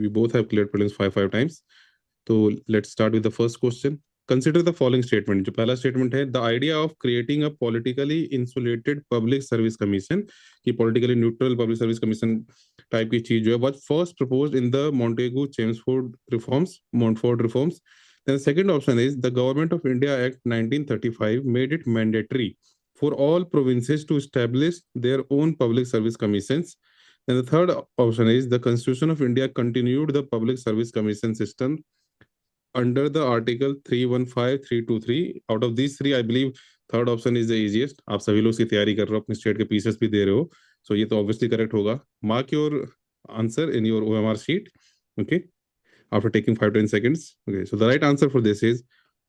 We both have cleared prelims five times. So let's start with the first question. Consider the following statement. जो पहला statement है, the idea of creating a politically insulated public service commission, कि politically neutral public service commission type की चीज जो है, was first proposed in the Montfort reforms. Then the second option is the Government of India Act 1935 made it mandatory for all provinces to establish their own public service commissions. And the third option is the Constitution of India continued the public service commission system under the Article 315, 323. Out of these three, I believe third option is the easiest. आप सभी लोग इसकी तैयारी कर रहे हो, अपने state के पीसेस भी दे रहे हो, so ये तो obviously correct होगा. Mark your answer in your OMR sheet. Okay, after taking 5 to 10 seconds. Okay, so the right answer for this is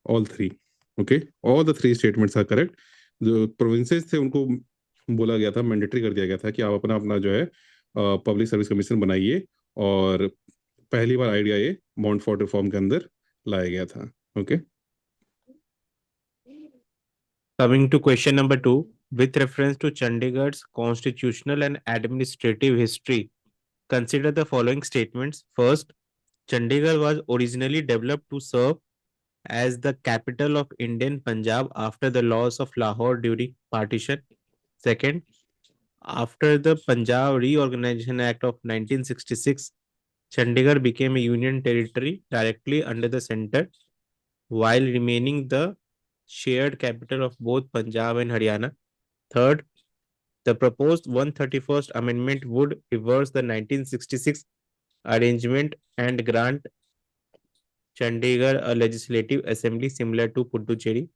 all three. Okay, all the three statements are correct. जो provinces थे उनको बोला गया था, mandatory कर दिया गया था कि आप अपना अपना जो है पब्लिक सर्विस कमीशन बनाइए, और पहली बार आइडिया ये मॉन्टफोर्ट रिफॉर्म के अंदर लाया गया था. Okay. Coming to question number 2, with reference to Chandigarh's constitutional and administrative history, consider the following statements. First, Chandigarh was originally developed to serve as the capital of Indian Punjab after the loss of Lahore during partition. Second, after the Punjab Reorganization Act of 1966, Chandigarh became a union territory directly under the centre, while remaining the shared capital of both Punjab and Haryana. Third, the proposed 131st Amendment would reverse the 1966 arrangement and grant Chandigarh a legislative assembly similar to Puducherry.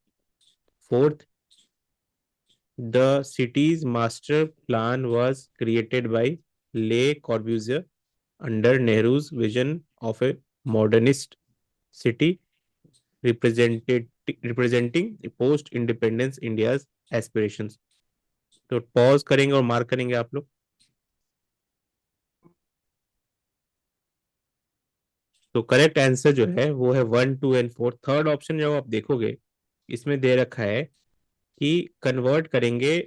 Fourth, the city's master plan was created by Le Corbusier under Nehru's vision of a modernist city representing post-independence India's aspirations. तो pause करेंगे और mark करेंगे आप लोग. तो correct answer जो है वो है 1, 2 एंड 4. थर्ड ऑप्शन जो आप देखोगे इसमें दे रखा है कि कन्वर्ट करेंगे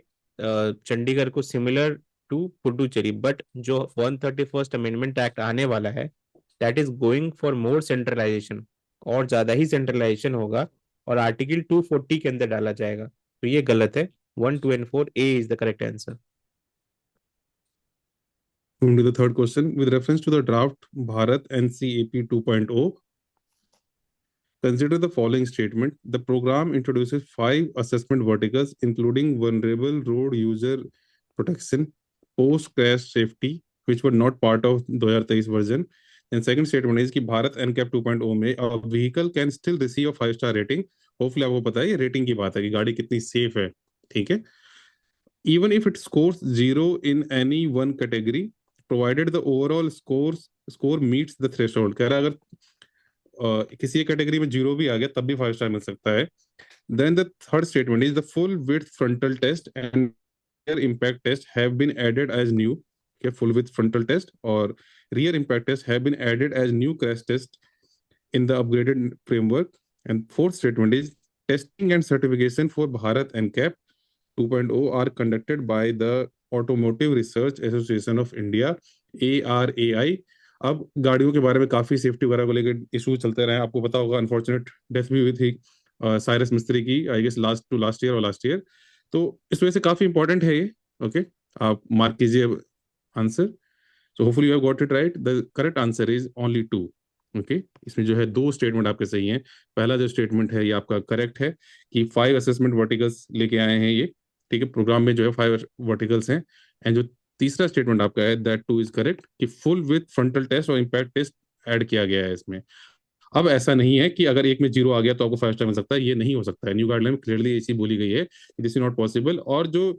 चंडीगढ़ को सिमिलर टू पुडुचेरी, बट जो 131st अमेंडमेंट एक्ट आने वाला है that is going for more centralisation, और ज्यादा ही सेंट्रलाइजेशन होगा और आर्टिकल 240 के अंदर डाला जाएगा. तो ये गलत है. 1, 2 and 4, A is the correct answer. Moving to the third question, with reference to the draft Bharat NCAP 2.0, consider the following statement. The program introduces 5 assessment verticals, including vulnerable road user protection, post-crash safety, which were not part of 2023 version. And second statement is कि Bharat NCAP 2.0 में a vehicle can still receive a 5-star rating. Hopefully आपको पता है ये rating की बात है कि गाड़ी कितनी सेफ है. ठीक है. Even if it scores 0 in any one category, provided the overall score meets the threshold. कह रहा है अगर किसी एक कैटेगरी में 0 भी आ गया तब भी 5 स्टार मिल सकता है. Then the third statement is the full width frontal test and rear impact test have been added as new. Okay, full width frontal test or rear impact test have been added as new crash test in the upgraded framework. And fourth statement is testing and certification for Bharat NCAP 2.0 are conducted by the Automotive Research Association of India, ARAI. अब गाड़ियों के बारे में काफी safety वगैरह को लेकर issue चलते रहे. आपको पता होगा अनफॉर्चुनेट डेथ भी हुई थी साइरस मिस्त्री की, आई गेस लास्ट ईयर. तो इस वजह से काफी इंपॉर्टेंट है ये. ओके, आप मार्क कीजिए answer. So hopefully you have got it right. The correct answer is only 2. Okay, इसमें जो है 2 स्टेटमेंट आपके सही हैं. पहला जो स्टेटमेंट है ये आपका करेक्ट है कि 5 असेसमेंट वर्टिकल्स लेके आए हैं ये. ठीक है, प्रोग्राम में जो है 5 वर्टिकल्स हैं. एंड जो तीसरा स्टेटमेंट आपका है दैट 2 इज करेक्ट कि फुल विथ फ्रंटल टेस्ट और इम्पैक्ट टेस्ट ऐड किया गया है इसमें. अब ऐसा नहीं है कि अगर एक में 0 आ गया तो आपको 5 स्टार मिल सकता है, ये नहीं हो सकता है. न्यू गाइडलाइन में क्लियरली ऐसी बोली गई है दिस इज नॉट पॉसिबल. और जो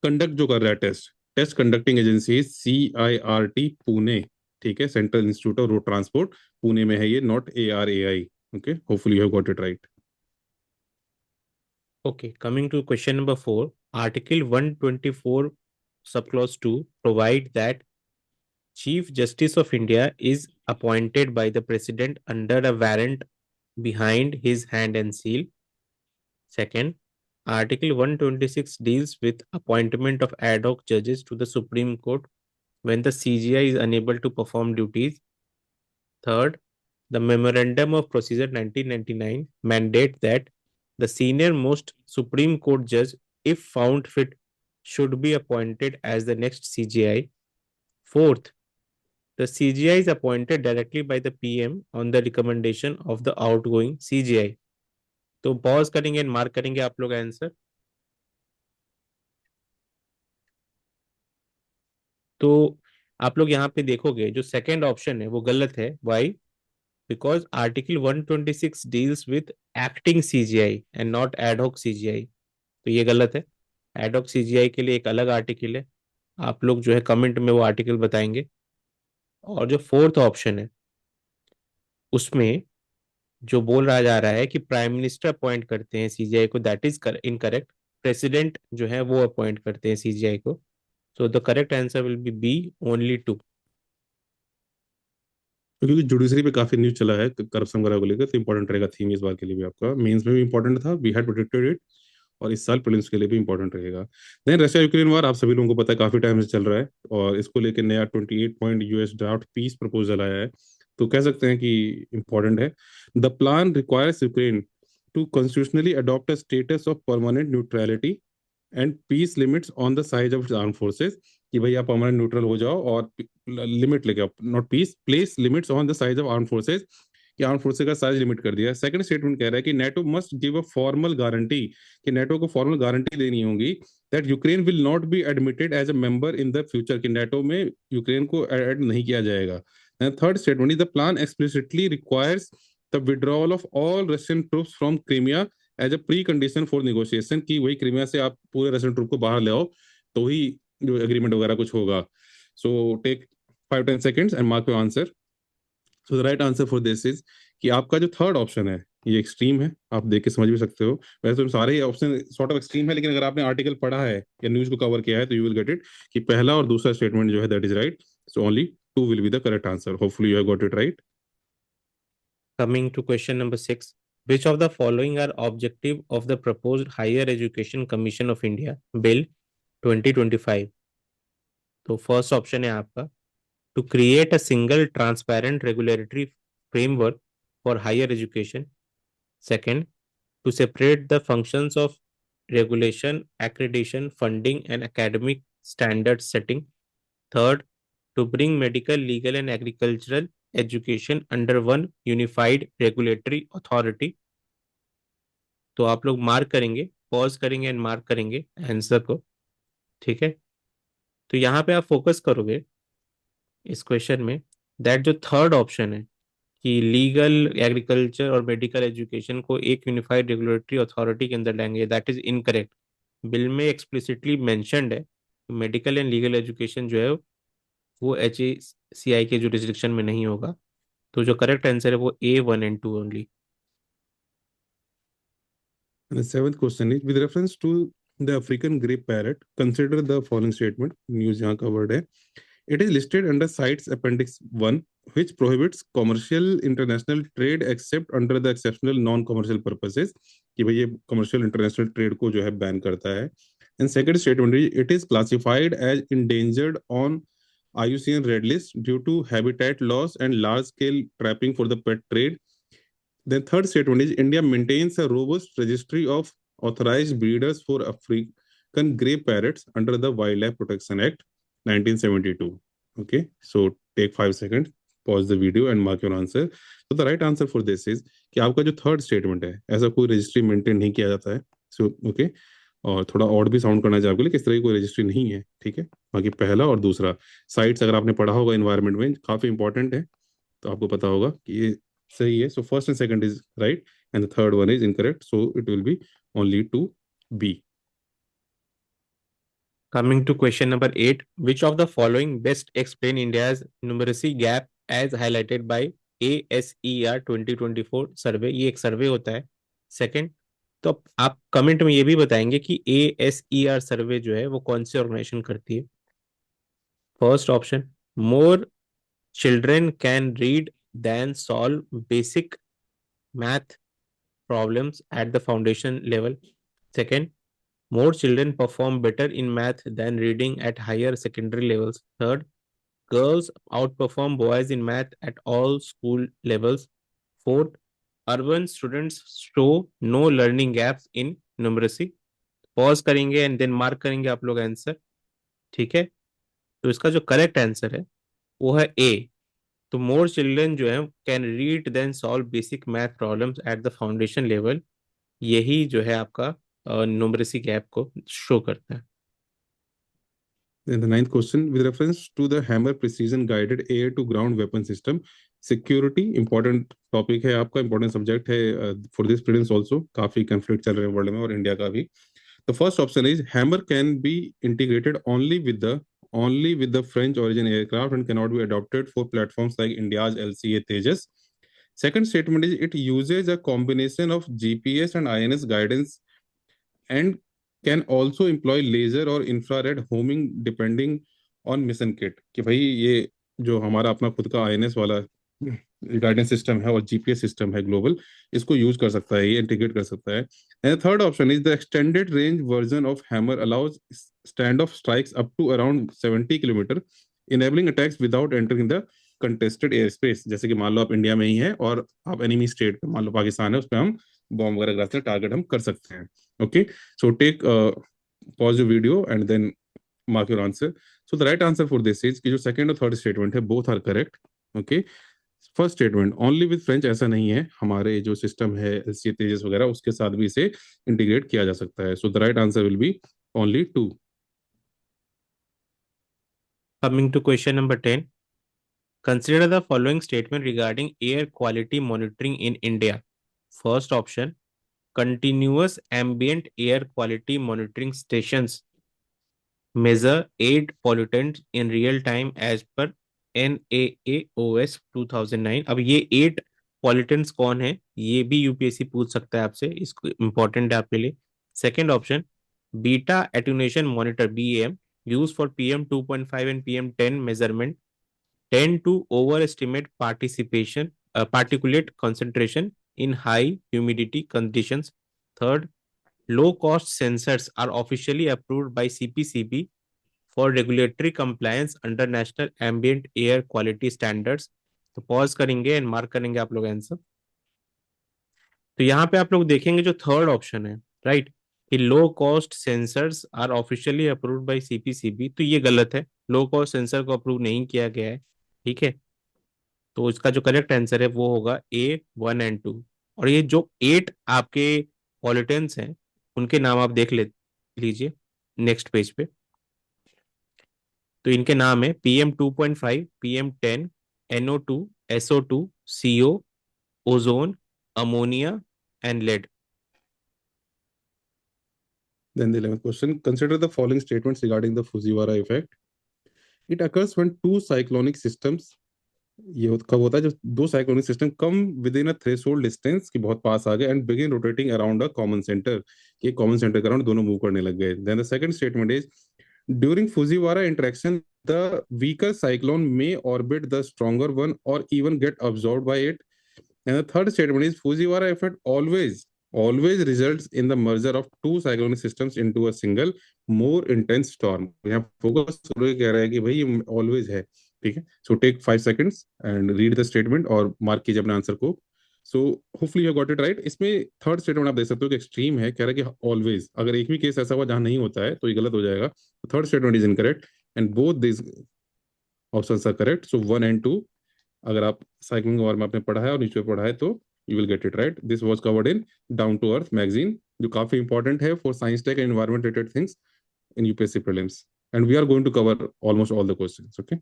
कंडक्ट जो कर रहा है test conducting agency CIRT Pune. ठीक है, central institute of road transport Pune में है ये, not ARAI. Okay, hopefully you have got it right. Okay, coming to question number 4, Article 124 subclause 2 provide that Chief Justice of India is appointed by the President under a warrant behind his hand and seal. Second, Article 126 deals with appointment of ad hoc judges to the Supreme Court. when the CGI is unable to perform duties. Third, the Memorandum of Procedure 1999 mandate that the senior most Supreme Court judge, if found fit, should be appointed as the next CGI. Fourth, the CGI is appointed directly by the PM on the recommendation of the outgoing CGI. तो pause करेंगे and mark करेंगे आप लोग answer. तो आप लोग यहाँ पे देखोगे जो सेकंड ऑप्शन है वो गलत है. Why? Because article 126 deals with acting CGI and not ad hoc CGI. तो ये गलत है. एडहॉक सीजीआई के लिए एक अलग आर्टिकल है. आप लोग जो है कमेंट में वो आर्टिकल बताएंगे. और जो फोर्थ ऑप्शन है उसमें जो बोल रहा जा रहा है कि प्राइम मिनिस्टर अपॉइंट करते हैं सीजीआई को, दैट इज इनकरेक्ट. प्रेसिडेंट जो है वो अपॉइंट करते हैं सीजीआई को. So the correct answer will be B, only 2. क्योंकि जुडिशरी पे काफी न्यूज चला है करप्शन वगैरह को लेकर, तो इंपॉर्टेंट रहेगा थीम इस बार के लिए भी. आपका मेंस में भी इंपॉर्टेंट था, वी हैड प्रोटेक्टेड इट, और इस साल प्रीलिम्स के लिए भी इंपॉर्टेंट रहेगा. देन रशिया यूक्रेन वार आप सभी लोगों को पता है काफी टाइम से चल रहा है, और इसको लेकर नया 28 point US draft peace proposal आया है. तो कह सकते हैं कि इंपॉर्टेंट है. The plan requires Ukraine to constitutionally adopt a status of permanent neutrality and peace limits on the size of arm forces. कि भाई आप परमानेंट न्यूट्रल हो जाओ और लिमिट लेके आप, not peace, place limits on the size of arm forces, कि arm forces का साइज लिमिट कर दिया है. सेकंड स्टेटमेंट कह रहा है कि NATO must give a formal guarantee, कि नेटो को फॉर्मल गारंटी देनी होगी that Ukraine will not be admitted as a member in the future, कि नेटो में यूक्रेन को ऐड नहीं किया जाएगा. Third statement is the plan explicitly requires the withdrawal of all Russian troops from Crimea as a precondition for negotiation, की वही Crimea से आप पूरे रशियन ट्रूप को बाहर ले आओ तो ही जो एग्रीमेंट वगैरह कुछ होगा. So take 5-10 seconds and mark your answer. So the right answer for this is कि आपका जो थर्ड ऑप्शन है ये एक्सट्रीम है, आप देख के समझ भी सकते हो. वैसे तो सारे ही ऑप्शन सॉर्ट ऑफ एक्सट्रीम है, लेकिन अगर आपने आर्टिकल पढ़ा है या न्यूज को कवर किया है तो यू विल गेट इट कि पहला और दूसरा स्टेटमेंट जो है that is right. So only 2 will be the correct answer. Hopefully you have got it right. Coming to question number 6, which of the following are objective of the proposed Higher Education Commission of India Bill 2025? तो first option है आपका to create a single transparent regulatory framework for higher education. Second, to separate the functions of regulation, accreditation, funding, and academic standard setting. Third, to bring medical, legal, and agricultural education under one unified regulatory authority. तो आप लोग mark करेंगे, pause करेंगे and mark करेंगे answer को. ठीक है. तो यहाँ पे आप फोकस करोगे इस क्वेश्चन में दैट जो थर्ड ऑप्शन है कि लीगल, एग्रीकल्चर और मेडिकल एजुकेशन को एक यूनिफाइड रेगुलेटरी अथॉरिटी के अंदर लाएंगे, दैट इज इनकरेक्ट. बिल में एक्सप्लिसिटली मेंशन्ड है मेडिकल एंड लीगल एजुकेशन जो है वो HACI के जुरिस्डिक्शन में नहीं होगा. तो जो करेक्ट आंसर है वो A1 and 2 only. And the seventh question is with reference to the African grey parrot, consider the following statement. News यहाँ covered है. It is listed under CITES Appendix 1, which prohibits commercial international trade except under the exceptional non-commercial purposes. कि भाई ये commercial international trade को जो है ban करता है. And second statement is it is classified as endangered on IUCN Red List due to habitat loss and large-scale trapping for the pet trade. The third statement is India maintains a robust registry of authorized breeders for African grey parrots under the Wildlife Protection Act 1972. Okay, so take 5 seconds, pause the video and mark your answer. So the right answer for this is कि आपका जो third statement है ऐसा कोई registry maintain नहीं किया जाता है. सो ओके, और थोड़ा और भी साउंड करना चाहिए आपके लिए, किस तरह की कोई रजिस्ट्री नहीं है. ठीक है, बाकी पहला और दूसरा साइट्स अगर आपने पढ़ा होगा इन्वायरमेंट में काफी इंपॉर्टेंट है, तो आपको पता होगा कि ये सही है. So first and second is right and the third one is incorrect, so it will be only two B. Coming to question number 8, which of the following best explain India's numeracy gap as highlighted by ASER 2024 सर्वे. ये एक सर्वे होता है. Second, तो आप comment में ये भी बताएंगे कि ASER सर्वे जो है वो कौन सी ऑर्गेनाइजेशन करती है. First option, more children can read then solve basic math problems at the foundation level. Second, more children perform better in math than reading at higher secondary levels. Third, girls outperform boys in math at all school levels. Fourth, urban students show no learning gaps in numeracy. Pause करेंगे and then mark करेंगे आप लोग answer, ठीक है। तो इसका जो correct answer है वो है ए। तो मोर चिल्ड्रन जो है can read then solve basic math problems at the foundation level, यही जो है आपका न्यूमरेसी गैप को शो करता है। Then the ninth question, with reference to the hammer precision guided air to ground weapon system, security important topic है आपका, important subject है for this prelims also, काफी conflict चल रहे हैं वर्ल्ड में और इंडिया का भी। The first option is hammer can be integrated only with the French origin aircraft and cannot be adopted for platforms like India's LCA Tejas. Second statement is it uses a combination of GPS and INS guidance and can also employ laser और infrared homing depending on mission kit। कि भाई ये जो हमारा अपना खुद का INS वाला गाइडेंस सिस्टम है और जीपीएस सिस्टम है ग्लोबल, इसको यूज कर सकता है, ये इंटीग्रेट कर सकता है। And third option is the extended range version of Hammer allows stand off strikes up to around 70 kilometre, enabling attacks without entering the contested air space. जैसे कि मान लो आप इंडिया में ही है और आप एनिमी स्टेट, मान लो पाकिस्तान है, उस पर हम बॉम्ब वगैरह गिरा सकते, टारगेट हम कर सकते हैं। Okay, so take pause your video and then mark your answer. So the right answer for this is कि जो second और third statement है both are correct. Okay, first statement only with French ऐसा नहीं है, हमारे जो सिस्टम है LCA तेजस वगैरह उसके साथ भी इसे इंटीग्रेट किया जा सकता है। So the right answer will be only 2. Coming to question number 10, consider the following statement regarding air quality monitoring in India. First option, continuous ambient air quality monitoring stations measure 8 pollutants in real time as per NAAOS 2009। अब ये 8 pollutants कौन है, ये भी UPSC पूछ सकता है आपसे, इसको इंपॉर्टेंट है आपके लिए। Second option, beta attenuation monitor BAM used for PM 2.5 and PM 10 measurement tend to overestimate particulate concentration in high humidity conditions. Third, low cost sensors are officially approved by CPCB for regulatory compliance under national ambient air quality standards। तो pause करेंगे and mark करेंगे आप लोग answer. तो यहाँ पे आप लोग देखेंगे जो थर्ड ऑप्शन है, राइट, कि low cost sensors are officially approved by CPCB, तो ये गलत है, लो कॉस्ट सेंसर को अप्रूव नहीं किया गया है, ठीक है। तो इसका जो करेक्ट आंसर है वो होगा A1 and 2। और ये जो 8 आपके पॉलिटेंस हैं उनके नाम आप देख लीजिए नेक्स्ट पेज पे। तो इनके नाम है PM 2.5, PM 10, NO2, SO2, CO, ozone, ammonia and lead. Then the 11th question, consider the following statements regarding the Fujiwara effect. It occurs when two cyclonic systems, ये कब होता है जब दो cyclonic system come within a threshold distance की बहुत पास आ गए and begin rotating around a common centre, ये कॉमन सेंटर के अराउंड दोनों मूव करने लग गए। Then the second statement is during Fujiwhara interaction the weaker cyclone may orbit the stronger one और even get absorbed by it. And the third statement is Fujiwhara effect always results in the merger of two cyclonic systems into a single more intense storm। यहाँ focus कह रहा है कि भाई ये always है, ठीक है। So take 5 seconds and read the statement और मार्क कीजिए अपने आंसर को। So hopefully you got it right. इसमें थर्ड स्टेटमेंट आप देख सकते हो कि एक्सट्रीम है, कह रहा है कि ऑलवेज, अगर एक भी केस ऐसा हुआ जहां नहीं होता है तो ये गलत हो जाएगा। Third statement is incorrect and both this options are correct. So 1 and 2, अगर आप साइक्लिंग के बारे में आपने पढ़ा है और नीचे पढ़ा है तो you will get it right. This was covered in Down to Earth magazine, जो काफी इंपॉर्टेंट है for science tech and environment related things in UPSC prelims, and we are going to cover almost all the questions. Okay.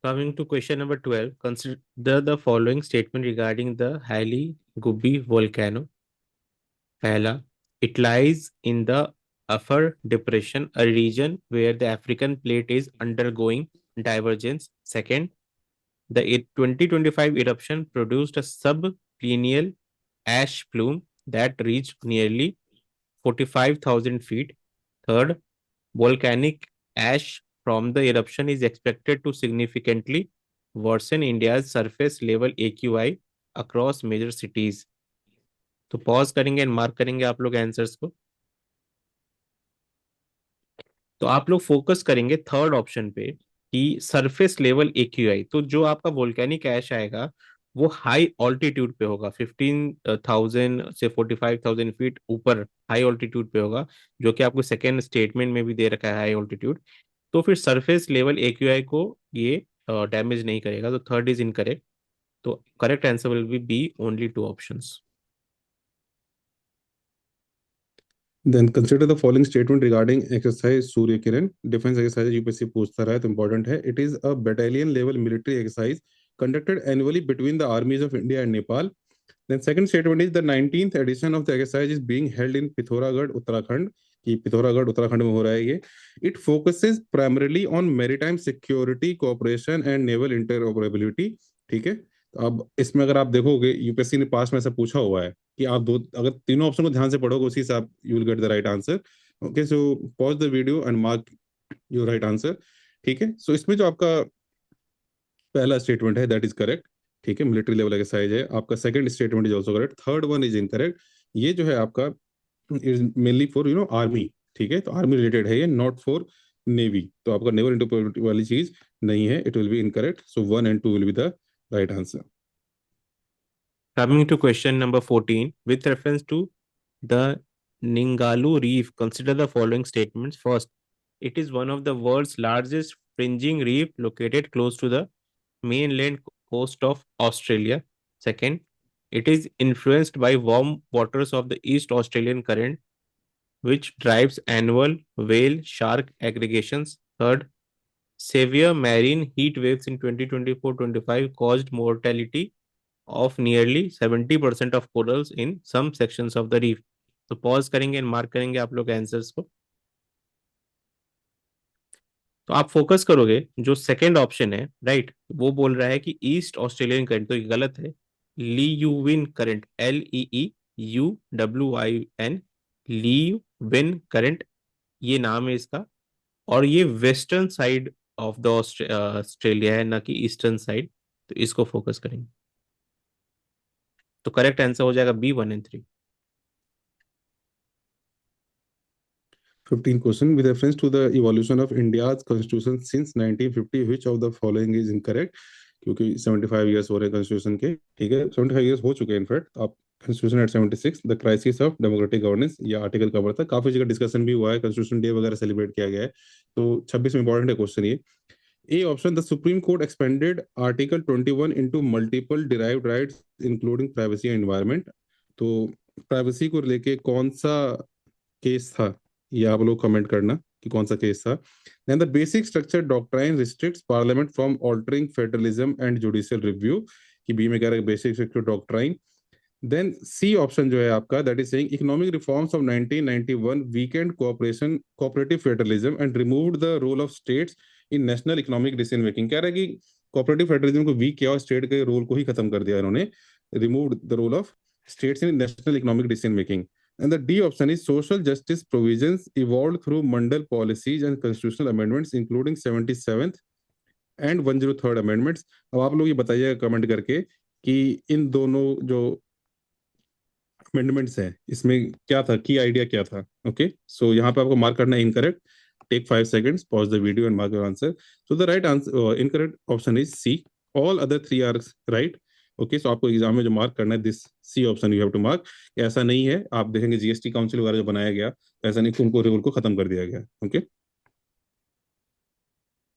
Coming to question number 12, consider the following statement regarding the Haile Gubbi volcano. पहला, it lies in the Afar depression, a region where the African plate is undergoing divergence. Second, the 2025 eruption produced a subplenial ash plume that reached nearly 45,000 feet. Third, volcanic ash from the eruption is expected to significantly worsen India's surface level AQI across major cities। तो pause करेंगे and mark करेंगे आप लोग answers को। तो आप लोग focus करेंगे थर्ड ऑप्शन पे कि सरफेस लेवल एक्यूआई, तो जो आपका वोल्केनिक ऐश आएगा वो हाई ऑल्टीट्यूड पे होगा, 15,000 से 45,000 फीट ऊपर हाई ऑल्टीट्यूड पे होगा, जो कि आपको सेकेंड स्टेटमेंट में भी दे रखा है हाई ऑल्टीट्यूड। तो फिर सरफेस लेवल एक्यूआई को ये डैमेज नहीं करेगा, तो थर्ड इज इनकरेक्ट। तो correct answer will be only two options. Then consider the following statement regarding exercise Surya Kiran. Defense exercise UPSC पूछता रहा है तो important है. It is a battalion level military exercise conducted annually between the armies of India and Nepal. Then second statement is the 19th edition of the exercise is being held in Pithoragarh, Uttarakhand. कि पिथौरागढ़ उत्तराखंड में हो रहा है ये. It focuses primarily on maritime security, cooperation and naval interoperability. ठीक है. तो अब इसमें अगर आप देखोगे यूपीएससी ने पास में ऐसा पूछा हुआ है कि आप दो अगर तीनों ऑप्शन को ध्यान से पढ़ोगे उसी से आप you will get the right answer. Okay, so pause the video and mark your right answer. ठीक है, सो इसमें जो आपका पहला स्टेटमेंट है दैट इज करेक्ट. ठीक है, मिलिट्री लेवल एक्सरसाइज है. आपका second statement is also correct. Third one is incorrect. ये जो है आपका इज मेनली फॉर आर्मी. ठीक है, तो आर्मी रिलेटेड है ये, नॉट फॉर नेवी. तो आपका नेवल इंटरप्रेट वाली चीज नहीं है. It will be incorrect. So 1 and 2 will be the right answer. Coming to question number 14, with reference to the Ningalu Reef, consider the following statements. First, it is one of the world's largest fringing reef located close to the mainland coast of Australia. Second, it is influenced by warm waters of the East Australian Current, which drives annual whale shark aggregations. Third, severe marine heat waves in 2024-25 caused mortality of nearly 70% of corals in some sections of the reef. तो pause करेंगे and mark करेंगे आप लोग answers को. तो आप focus करोगे जो सेकंड ऑप्शन है राइट, वो बोल रहा है कि ईस्ट ऑस्ट्रेलियन करंट, तो ये गलत है. लीयूविन करंट, LEEUWIN, लीयूविन करंट ये नाम है इसका. और ये western side of the Australia है, ना कि ईस्टर्न साइड. तो इसको फोकस करेंगे. तो करेक्ट आंसर हो जाएगा B 1 and 3. 15 question with reference to the evolution of India's constitution since 1950, which of the following is incorrect? क्योंकि 75 years हो रहे हैं कॉन्स्टिट्यूशन के. ठीक है, 75 years हो चुके हैं इनफैक्ट. आप constitution eight 76, the crisis of democratic governance, ये आर्टिकल कवर था. काफी जगह डिस्कशन भी हुआ है, कॉन्स्टिट्यूशन डे वगैरह सेलिब्रेट किया गया है. तो 26 में इंपॉर्टेंट है क्वेश्चन ये. A option, the supreme court expanded article 21 into multiple derived rights including privacy and environment. तो प्राइवेसी को लेके कौन सा केस था, ये आप लोग कमेंट करना कि कौन सा केस था. Then the basic structure doctrine restricts parliament from altering federalism and judicial review. कि बी में कह रहा है basic structure doctrine. Then C option जो है आपका that is saying economic reforms of 1991 weakened cooperation cooperative federalism and removed the role of states in national economic decision making. कह रहा है कि कोऑपरेटिव फेडरलिज्म को वीक किया और स्टेट के रोल को ही खत्म कर दिया इन्होंने. Removed the role of states in national economic decision making. And the D option is social justice provisions evolved through Mandal policies and constitutional amendments, including 77th and 103rd amendments. अब आप लोग ये बताइएगा कमेंट करके कि इन दोनों जो amendments हैं इसमें क्या था, की आइडिया क्या था. ओके, सो यहाँ पे आपको मार्क करना है incorrect. Take 5 seconds, pause the video and mark your answer. So the right answer, incorrect option is C. All other three are right. Okay, so आपको एग्जाम में जो मार्क करना है this C option you have to mark. ऐसा नहीं है, आप देखेंगे जीएसटी काउंसिल वगैरह जो बनाया गया, ऐसा नहीं कि उनको रूल को खत्म कर दिया गया. Okay.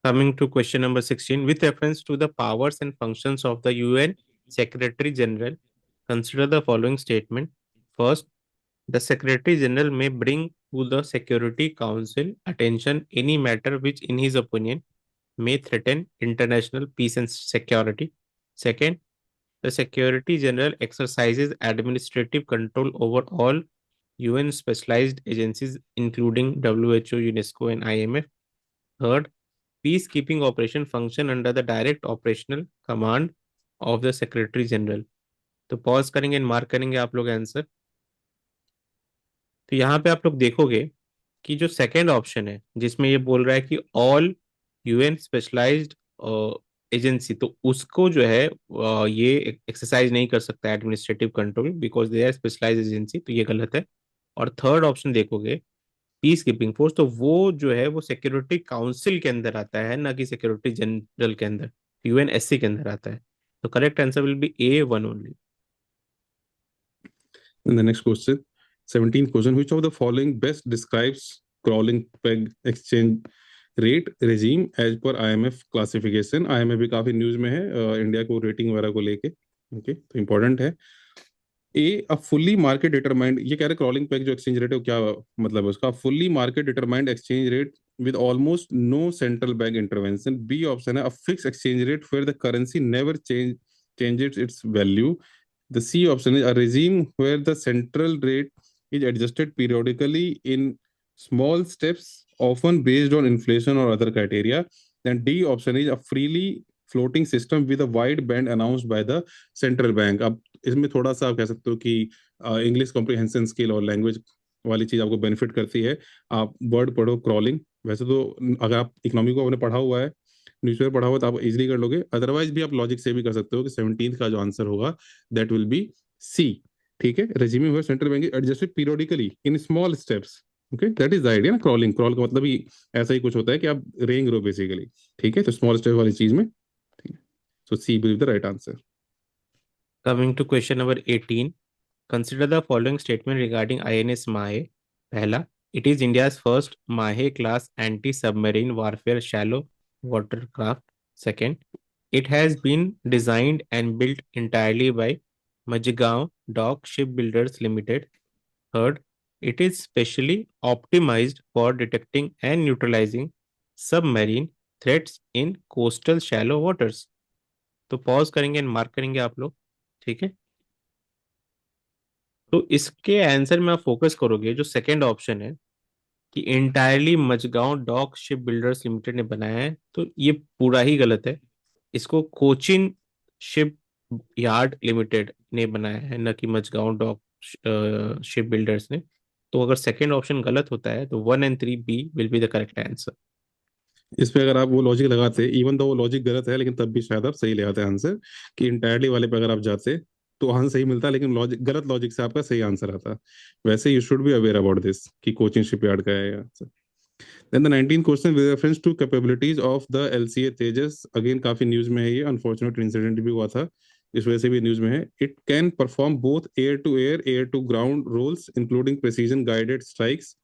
Coming to question number 16, with reference to the powers and functions of the UN Secretary General, consider the following statement. First, the Secretary General may bring to the Security Council attention any matter which, in his opinion, may threaten international peace and security. Second, the Secretary General exercises administrative control over all UN specialized agencies, including WHO, UNESCO, and IMF. Third, peacekeeping operation function under the direct operational command of the Secretary General. तो pause करेंगे and mark करेंगे आप लोग answer. तो यहाँ पे आप लोग देखोगे कि जो सेकंड ऑप्शन है जिसमें ये बोल रहा है कि ऑल यूएन स्पेशलाइज्ड एजेंसी, तो उसको जो है ये एक्सरसाइज नहीं कर सकता administrative control because they are specialised agency, तो ये गलत है. और थर्ड ऑप्शन देखोगे पीस कीपिंग फोर्स, तो वो जो है वो सिक्योरिटी काउंसिल के अंदर आता है, ना कि सिक्योरिटी जनरल के अंदर, यूएनएससी के अंदर आता है। तो correct answer will B A1 only. In the next question, 17th question, which of the following best describes crawling peg exchange rate regime as per IMF classification? IMF भी काफी news में है इंडिया को रेटिंग वगैरह को लेके। Okay, तो important है। अ फुल्ली मार्केट डिटरमाइंड, ये कह रहे क्रॉलिंग पेग जो एक्सचेंज रेट है वो क्या मतलब है उसका? Fully market determined exchange rate with almost no central bank intervention. B option है a fixed exchange rate where the currency never changes its value. The C option is a regime where the central rate is adjusted periodically in small steps, often based on inflation or other criteria. Then D option is a freely floating system with a wide band announced by the central bank. अब इसमें थोड़ा सा आप कह सकते हो कि English comprehension skill और लैंग्वेज वाली चीज आपको बेनिफिट करती है। आप वर्ड पढ़ो क्रॉलिंग, वैसे तो अगर आप इकोनॉमी को आपने पढ़ा हुआ है, न्यूज़पेपर पढ़ा हुआ है, तो आप इजीली कर लोगे। अदरवाइज भी आप लॉजिक से भी कर सकते हो कि 17th का जो आंसर होगा दैट विल बी सी। ठीक है, रेजिमी हुआ central bank adjusted periodically in small steps. Okay, that is the idea ना। क्रॉलिंग, क्रॉल का मतलब ही ऐसा ही कुछ होता है कि आप रेंग रहो बेसिकली। ठीक है, तो स्मॉल स्टेप वाली चीज में। ठीक है, so C will be the right answer. Coming to question number 18, consider the following statement regarding INS Mahe. पहला, it is India's first Mahe class anti submarine warfare shallow watercraft. Second, it has been designed and built entirely by Majgaon Dock Shipbuilders Limited. Third, it is specially optimized for detecting and neutralizing submarine threats in coastal shallow waters. तो pause करेंगे and mark करेंगे आप लोग। ठीक है, तो इसके answer में आप फोकस करोगे जो सेकंड ऑप्शन है कि entirely Mazagon dock ship builders limited ने बनाया है, तो ये पूरा ही गलत है। इसको कोचिन शिप यार्ड लिमिटेड ने बनाया है, न कि मजगांव डॉक शिप बिल्डर्स ने। तो अगर सेकंड ऑप्शन गलत होता है तो 1 and 3 B will be the correct answer. इस पे अगर आप वो लॉजिक लगाते, इवन तो वो लॉजिक गलत है, लेकिन तब भी शायद आप सही ले आते आंसर, कि इंटायरली वाले पे अगर आप जाते तो आंसर सही मिलता, लेकिन लॉजिक गलत लॉजिक से आपका सही आंसर आता। वैसे you should be aware about this कि कोचिंग शिपयार्ड का है answer. Then the 19th question with reference to capabilities of the LCA Tejas, again काफी न्यूज में है ये, अनफॉर्चुनेट इंसिडेंट भी हुआ था, इस वजह से भी न्यूज में है। It can perform both air to ground roles including precision guided strikes.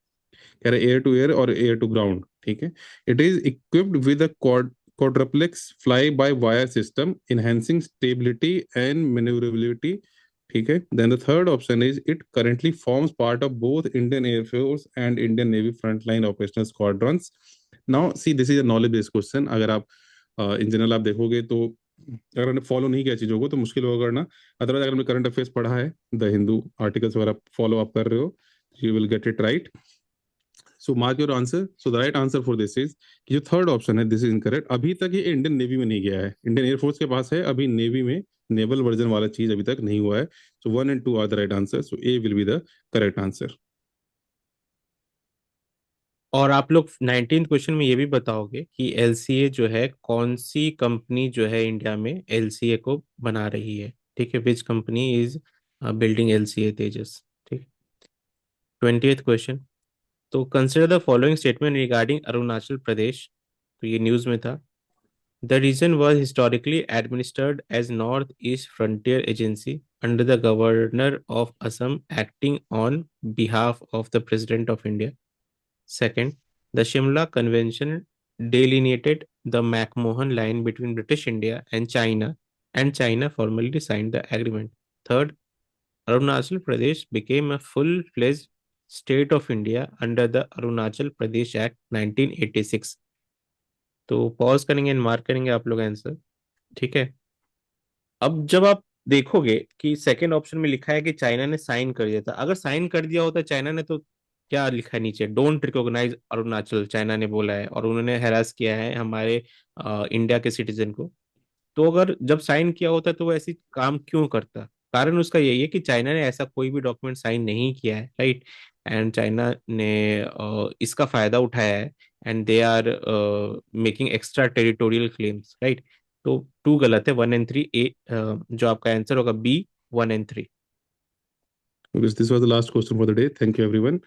कह रहे एयर टू एयर और एयर टू ग्राउंड। ठीक है, it is equipped with a quadruplex fly by wire system enhancing stability and maneuverability. ठीक है, then the third option is it currently forms part of both Indian Air Force and Indian Navy frontline operational squadrons. Now see, this is a knowledge based question, अगर आप in general आप देखोगे तो अगर आपने follow नहीं किया चीजों को तो मुश्किल होगा करना। अदरवाइज अगर आपने करंट अफेयर्स पढ़ा है, द हिंदू आर्टिकल्स वगैरह फॉलो अप कर रहे हो, you will get it right. So mark your answer. So the right answer for this is कि जो थर्ड ऑप्शन है दिस इज इनकरेक्ट। अभी तक ये इंडियन नेवी में नहीं गया है, इंडियन एयरफोर्स के पास है, अभी नेवी में नेवल वर्जन वाला चीज अभी तक नहीं हुआ है। So 1 and 2 are the right answer, so A will be the correct answer. और आप लोग 19th क्वेश्चन में ये भी बताओगे कि LCA जो है कौन सी कंपनी जो है इंडिया में LCA को बना रही है। ठीक है, which company is building LCA Tejas. ठीक। 20th क्वेश्चन, तो consider the following statement regarding Arunachal Pradesh. तो ये न्यूज में था। The region was historically administered as north east frontier agency under the governor of Assam acting on behalf of the president of India. Second, the Shimla Convention delineated the McMahon Line between British India and China formally signed the agreement. Third, Arunachal Pradesh became a full-fledged state of India under the Arunachal Pradesh Act 1986. तो pause करेंगे and mark करेंगे आप लोग answer. ठीक है, अब जब आप देखोगे कि सेकंड ऑप्शन में लिखा है कि चाइना ने साइन कर दिया था, अगर साइन कर दिया होता चाइना ने तो क्या लिखा है नीचे, डोंट रिकॉग्नाइज अरुणाचल, चाइना ने बोला है और उन्होंने हैरास किया है हमारे इंडिया के सिटीजन को। तो अगर जब साइन किया होता तो वो ऐसी काम क्यों करता? कारण उसका यही है कि चाइना ने ऐसा कोई भी डॉक्यूमेंट साइन नहीं किया है, राइट। एंड चाइना ने इसका फायदा उठाया है and they are making extra territorial claims, right. तो टू गलत है, 1 and 3 ए जो आपका आंसर होगा B, 1 and 3। This was the last question for the day. Thank you everyone.